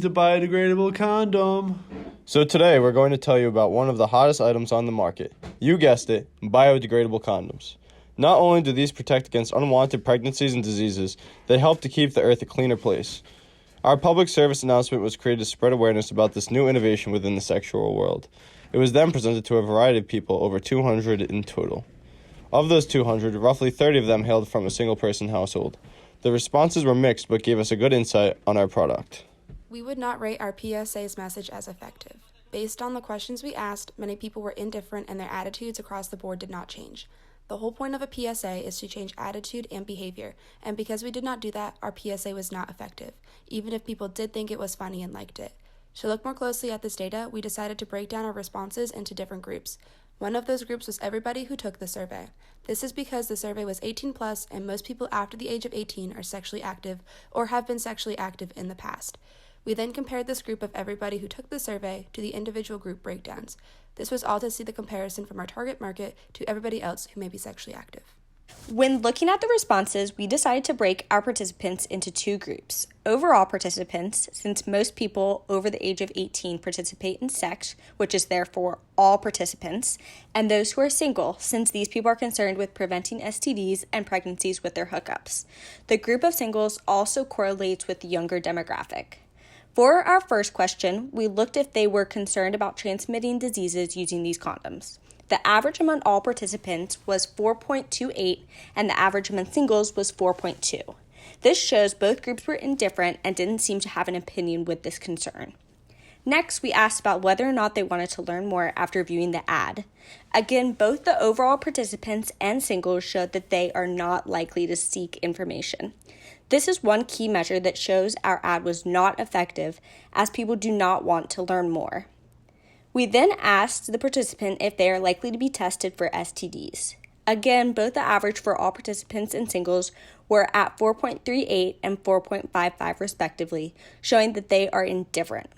use the biodegradable condom. So today we're going to tell you about one of the hottest items on the market. You guessed it, biodegradable condoms. Not only do these protect against unwanted pregnancies and diseases, they help to keep the earth a cleaner place. Our public service announcement was created to spread awareness about this new innovation within the sexual world. It was then presented to a variety of people, over 200 in total. Of those 200, roughly 30 of them hailed from a single-person household. The responses were mixed but gave us a good insight on our product. We would not rate our PSA's message as effective. Based on the questions we asked, many people were indifferent and their attitudes across the board did not change. The whole point of a PSA is to change attitude and behavior, and because we did not do that, our PSA was not effective, even if people did think it was funny and liked it. To look more closely at this data, we decided to break down our responses into different groups. One of those groups was everybody who took the survey. This is because the survey was 18 plus, and most people after the age of 18 are sexually active or have been sexually active in the past. We then compared this group of everybody who took the survey to the individual group breakdowns. This was all to see the comparison from our target market to everybody else who may be sexually active. When looking at the responses, we decided to break our participants into two groups. Overall participants, since most people over the age of 18 participate in sex, which is therefore all participants, and those who are single, since these people are concerned with preventing STDs and pregnancies with their hookups. The group of singles also correlates with the younger demographic. For our first question, we looked if they were concerned about transmitting diseases using these condoms. The average among all participants was 4.28, and the average among singles was 4.2. This shows both groups were indifferent and didn't seem to have an opinion with this concern. Next, we asked about whether or not they wanted to learn more after viewing the ad. Again, both the overall participants and singles showed that they are not likely to seek information. This is one key measure that shows our ad was not effective, as people do not want to learn more. We then asked the participant if they are likely to be tested for STDs. Again, both the average for all participants and singles were at 4.38 and 4.55 respectively, showing that they are indifferent.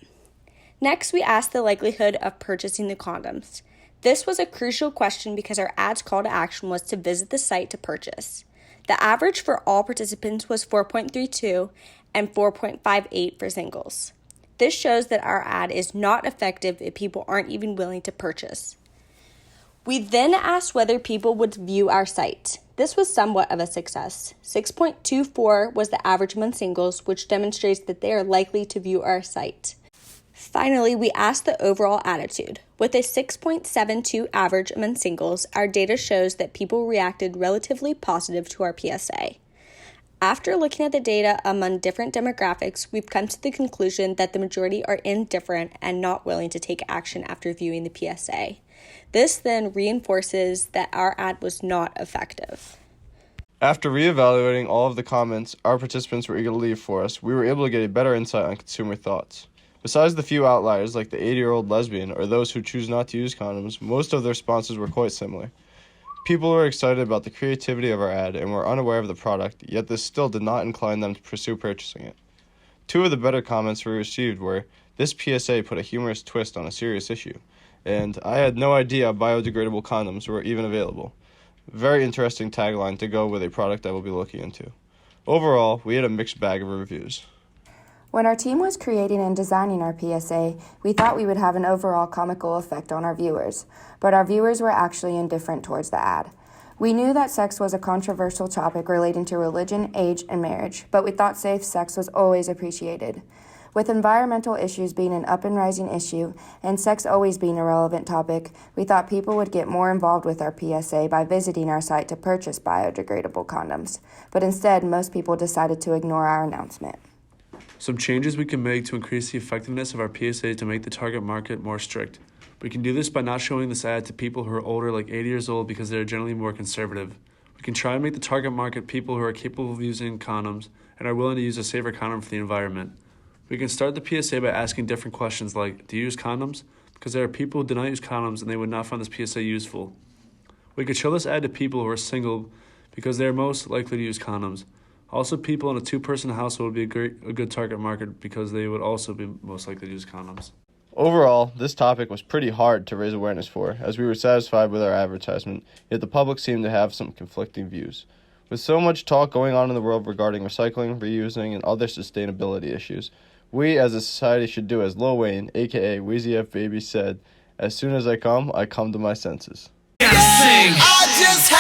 Next, we asked the likelihood of purchasing the condoms. This was a crucial question because our ad's call to action was to visit the site to purchase. The average for all participants was 4.32 and 4.58 for singles. This shows that our ad is not effective if people aren't even willing to purchase. We then asked whether people would view our site. This was somewhat of a success. 6.24 was the average among singles, which demonstrates that they are likely to view our site. Finally, we asked the overall attitude. With a 6.72 average among singles, our data shows that people reacted relatively positive to our PSA. After looking at the data among different demographics, we've come to the conclusion that the majority are indifferent and not willing to take action after viewing the PSA. This then reinforces that our ad was not effective. After reevaluating all of the comments our participants were eager to leave for us, we were able to get a better insight on consumer thoughts. Besides the few outliers like the 80-year-old lesbian or those who choose not to use condoms, most of the responses were quite similar. People were excited about the creativity of our ad and were unaware of the product, yet this still did not incline them to pursue purchasing it. Two of the better comments we received were, "This PSA put a humorous twist on a serious issue," and "I had no idea biodegradable condoms were even available." Very interesting tagline to go with a product I will be looking into. Overall, we had a mixed bag of reviews. When our team was creating and designing our PSA, we thought we would have an overall comical effect on our viewers, but our viewers were actually indifferent towards the ad. We knew that sex was a controversial topic relating to religion, age, and marriage, but we thought safe sex was always appreciated. With environmental issues being an up and rising issue, and sex always being a relevant topic, we thought people would get more involved with our PSA by visiting our site to purchase biodegradable condoms, but instead most people decided to ignore our announcement. Some changes we can make to increase the effectiveness of our PSA to make the target market more strict. We can do this by not showing this ad to people who are older, like 80 years old, because they are generally more conservative. We can try and make the target market people who are capable of using condoms and are willing to use a safer condom for the environment. We can start the PSA by asking different questions like, do you use condoms? Because there are people who do not use condoms and they would not find this PSA useful. We could show this ad to people who are single because they are most likely to use condoms. Also, people in a two-person household would be a good target market because they would also be most likely to use condoms. Overall, this topic was pretty hard to raise awareness for, as we were satisfied with our advertisement, yet the public seemed to have some conflicting views. With so much talk going on in the world regarding recycling, reusing, and other sustainability issues, We as a society should do as Lil Wayne, aka Wheezy F Baby, said, "As soon as I come to my senses." I just